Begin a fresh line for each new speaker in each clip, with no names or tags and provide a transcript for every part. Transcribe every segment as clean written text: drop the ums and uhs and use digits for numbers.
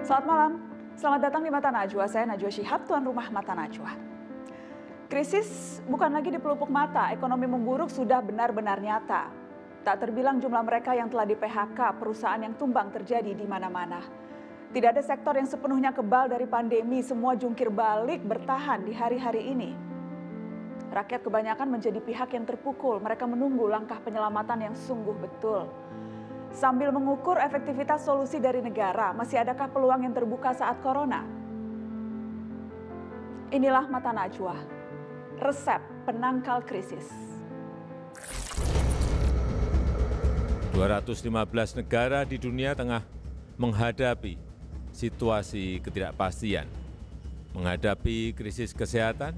Selamat malam, selamat datang di Mata Najwa. Saya Najwa Shihab, tuan rumah Mata Najwa. Krisis bukan lagi di pelupuk mata, ekonomi memburuk sudah benar-benar nyata. Tak terbilang jumlah mereka yang telah di-PHK, perusahaan yang tumbang terjadi di mana-mana. Tidak ada sektor yang sepenuhnya kebal dari pandemi, semua jungkir balik bertahan di hari-hari ini. Rakyat kebanyakan menjadi pihak yang terpukul, mereka menunggu langkah penyelamatan yang sungguh betul. Sambil mengukur efektivitas solusi dari negara, masih adakah peluang yang terbuka saat corona? Inilah Mata Najwa, resep penangkal krisis.
215 negara di dunia tengah menghadapi situasi ketidakpastian, menghadapi krisis kesehatan,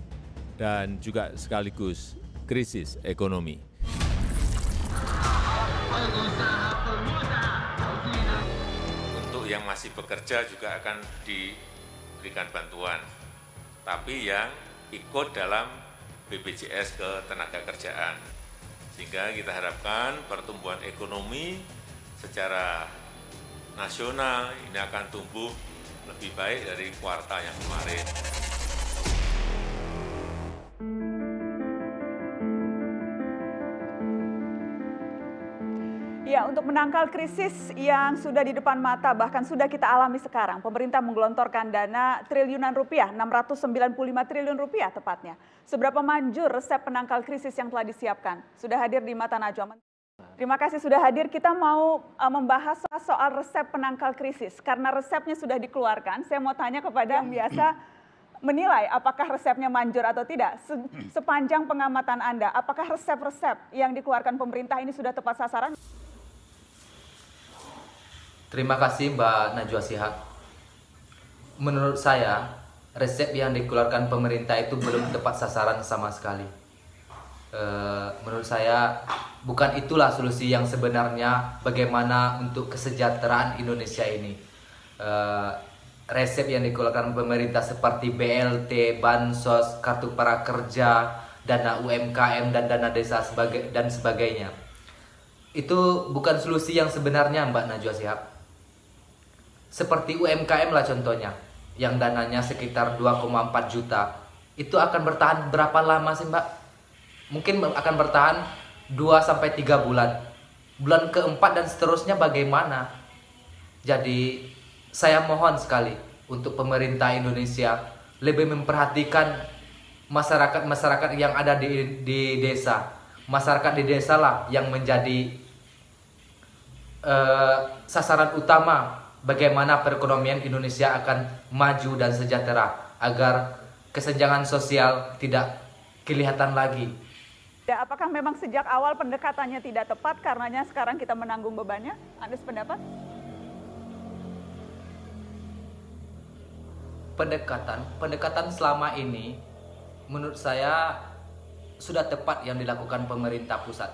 dan juga sekaligus krisis ekonomi. Untuk yang masih bekerja juga akan diberikan bantuan, tapi yang ikut dalam BPJS Ketenagakerjaan. Sehingga kita harapkan pertumbuhan ekonomi secara nasional ini akan tumbuh lebih baik dari kuartal yang kemarin.
Ya, untuk menangkal krisis yang sudah di depan mata, bahkan sudah kita alami sekarang, pemerintah menggelontorkan dana triliunan rupiah, 695 triliun rupiah tepatnya. Seberapa manjur resep penangkal krisis yang telah disiapkan? Sudah hadir di Mata Najwa. Terima kasih sudah hadir. Kita mau membahas soal resep penangkal krisis. Karena resepnya sudah dikeluarkan, saya mau tanya kepada yang biasa menilai apakah resepnya manjur atau tidak. Sepanjang pengamatan Anda, apakah resep-resep yang dikeluarkan pemerintah ini sudah tepat sasaran?
Terima kasih Mbak Najwa Shihab. Menurut saya, resep yang dikeluarkan pemerintah itu belum tepat sasaran sama sekali. Menurut saya, bukan itulah solusi yang sebenarnya bagaimana untuk kesejahteraan Indonesia ini. Resep yang dikeluarkan pemerintah seperti BLT, Bansos, Kartu Prakerja, dana UMKM, dan dana desa dan sebagainya. Itu bukan solusi yang sebenarnya Mbak Najwa Shihab. Seperti UMKM lah contohnya, yang dananya sekitar 2,4 juta. Itu akan bertahan berapa lama sih Mbak? Mungkin akan bertahan 2-3 bulan. Bulan keempat dan seterusnya bagaimana? Jadi saya mohon sekali untuk pemerintah Indonesia lebih memperhatikan masyarakat-masyarakat yang ada di desa. Masyarakat di desa lah yang menjadi sasaran utama bagaimana perekonomian Indonesia akan maju dan sejahtera agar kesenjangan sosial tidak kelihatan lagi.
Ya, apakah memang sejak awal pendekatannya tidak tepat karenanya sekarang kita menanggung bebannya? Anda sependapat?
Pendekatan selama ini menurut saya sudah tepat yang dilakukan pemerintah pusat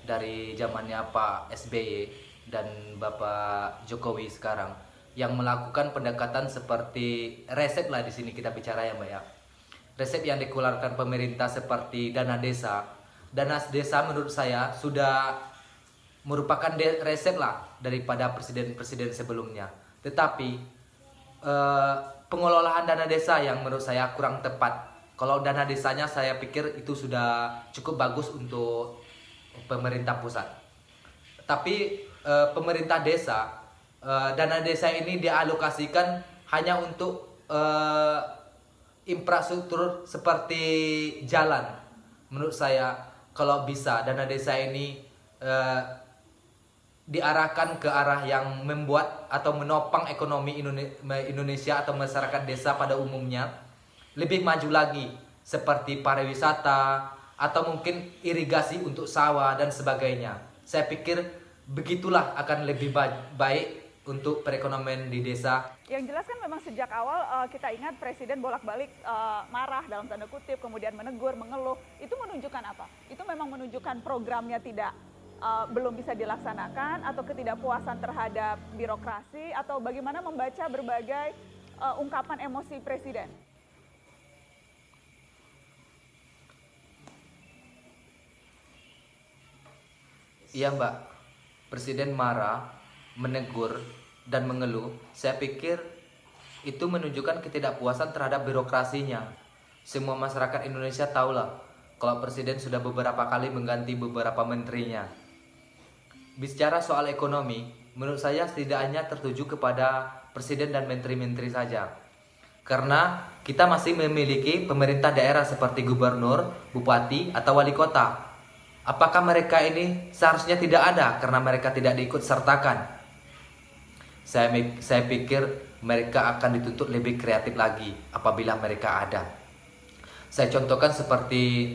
dari zamannya Pak SBY dan Bapak Jokowi sekarang yang melakukan pendekatan seperti resep lah di sini kita bicara ya Mbak ya. Resep yang dikeluarkan pemerintah seperti dana desa. Dana desa menurut saya sudah merupakan resep lah daripada presiden-presiden sebelumnya. Tetapi pengelolaan dana desa yang menurut saya kurang tepat. Kalau dana desanya saya pikir itu sudah cukup bagus untuk pemerintah pusat. Tapi pemerintah desa, dana desa ini dialokasikan hanya untuk infrastruktur seperti jalan. Menurut saya kalau bisa dana desa ini diarahkan ke arah yang membuat atau menopang ekonomi Indonesia atau masyarakat desa pada umumnya lebih maju lagi, seperti pariwisata atau mungkin irigasi untuk sawah dan sebagainya. Saya pikir begitulah akan lebih baik untuk perekonomian di desa.
Yang jelas kan memang sejak awal kita ingat Presiden bolak-balik marah dalam tanda kutip, kemudian menegur, mengeluh. Itu menunjukkan apa? Itu memang menunjukkan programnya belum bisa dilaksanakan atau ketidakpuasan terhadap birokrasi atau bagaimana membaca berbagai ungkapan emosi Presiden?
Iya Mbak, Presiden marah, menegur, dan mengeluh, saya pikir itu menunjukkan ketidakpuasan terhadap birokrasinya. Semua masyarakat Indonesia tahulah kalau presiden sudah beberapa kali mengganti beberapa menterinya. Bicara soal ekonomi, menurut saya setidaknya tertuju kepada presiden dan menteri-menteri saja. Karena kita masih memiliki pemerintah daerah seperti gubernur, bupati, atau wali kota. Apakah mereka ini seharusnya tidak ada karena mereka tidak diikut sertakan? Saya pikir mereka akan dituntut lebih kreatif lagi apabila mereka ada. Saya contohkan seperti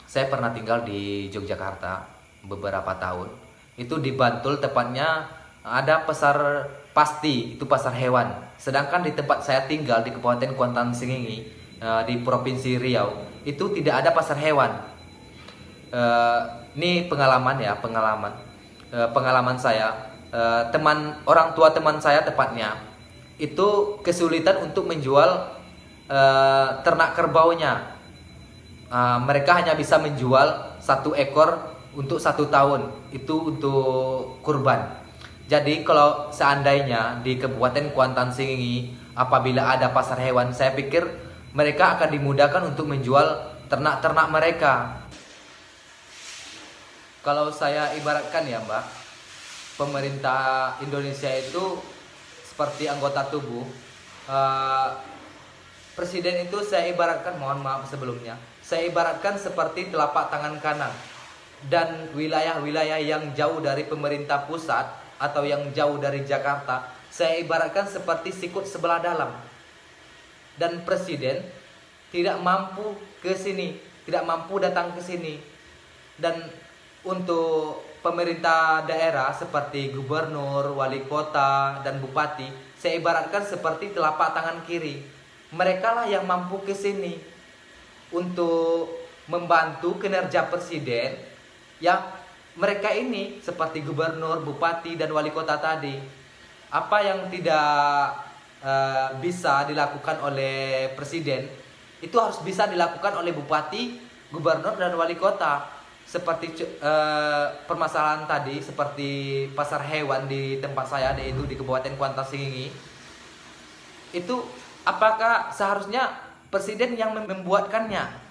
saya pernah tinggal di Yogyakarta beberapa tahun. Itu di Bantul tepatnya ada pasar pasti, itu pasar hewan. Sedangkan di tempat saya tinggal di Kabupaten Kuantan Sengingi di Provinsi Riau itu tidak ada pasar hewan. Ini pengalaman saya. Orang tua teman saya tepatnya itu kesulitan untuk menjual ternak kerbaunya. Mereka hanya bisa menjual 1 ekor untuk 1 tahun, itu untuk kurban. Jadi kalau seandainya di Kabupaten Kuantan Sengingi apabila ada pasar hewan, saya pikir mereka akan dimudahkan untuk menjual ternak-ternak mereka. Kalau saya ibaratkan ya Mbak, pemerintah Indonesia itu seperti anggota tubuh. Presiden itu saya ibaratkan, mohon maaf sebelumnya, saya ibaratkan seperti telapak tangan kanan. Dan wilayah-wilayah yang jauh dari pemerintah pusat atau yang jauh dari Jakarta, saya ibaratkan seperti sikut sebelah dalam. Dan presiden tidak mampu ke sini, tidak mampu datang ke sini. Dan untuk pemerintah daerah seperti gubernur, wali kota, dan bupati, saya ibaratkan seperti telapak tangan kiri. Mereka lah yang mampu ke sini untuk membantu kinerja presiden. Ya, mereka ini seperti gubernur, bupati, dan wali kota tadi. Apa yang tidak bisa dilakukan oleh presiden, itu harus bisa dilakukan oleh bupati, gubernur, dan wali kota. Seperti permasalahan tadi, seperti pasar hewan di tempat saya, yaitu di Kabupaten Kuantan Sengingi. Itu apakah seharusnya presiden yang membuatkannya?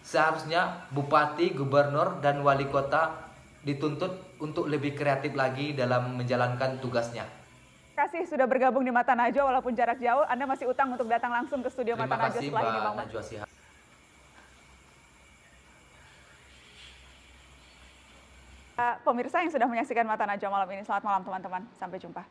Seharusnya bupati, gubernur, dan wali kota dituntut untuk lebih kreatif lagi dalam menjalankan tugasnya.
Terima kasih sudah bergabung di Mata Najwa walaupun jarak jauh. Anda masih utang untuk datang langsung ke studio Mata Najwa setelah ini, Bang.
Najwa Shihab.
Pemirsa yang sudah menyaksikan Mata Najwa malam ini, selamat malam teman-teman. Sampai jumpa.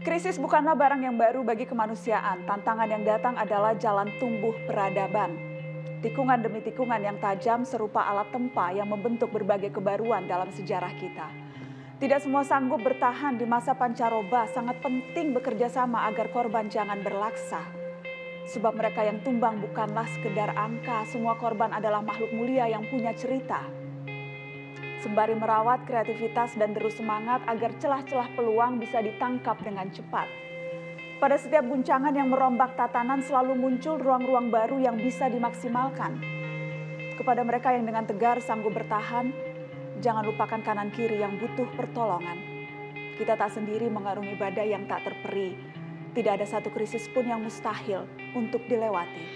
Krisis bukanlah barang yang baru bagi kemanusiaan. Tantangan yang datang adalah jalan tumbuh peradaban. Tikungan demi tikungan yang tajam serupa alat tempa yang membentuk berbagai kebaruan dalam sejarah kita. Tidak semua sanggup bertahan di masa pancaroba, sangat penting bekerja sama agar korban jangan berlaksa. Sebab mereka yang tumbang bukanlah sekedar angka, semua korban adalah makhluk mulia yang punya cerita. Sembari merawat kreativitas dan terus semangat agar celah-celah peluang bisa ditangkap dengan cepat. Pada setiap guncangan yang merombak tatanan selalu muncul ruang-ruang baru yang bisa dimaksimalkan. Kepada mereka yang dengan tegar sanggup bertahan, jangan lupakan kanan kiri yang butuh pertolongan. Kita tak sendiri mengarungi badai yang tak terperi. Tidak ada satu krisis pun yang mustahil untuk dilewati.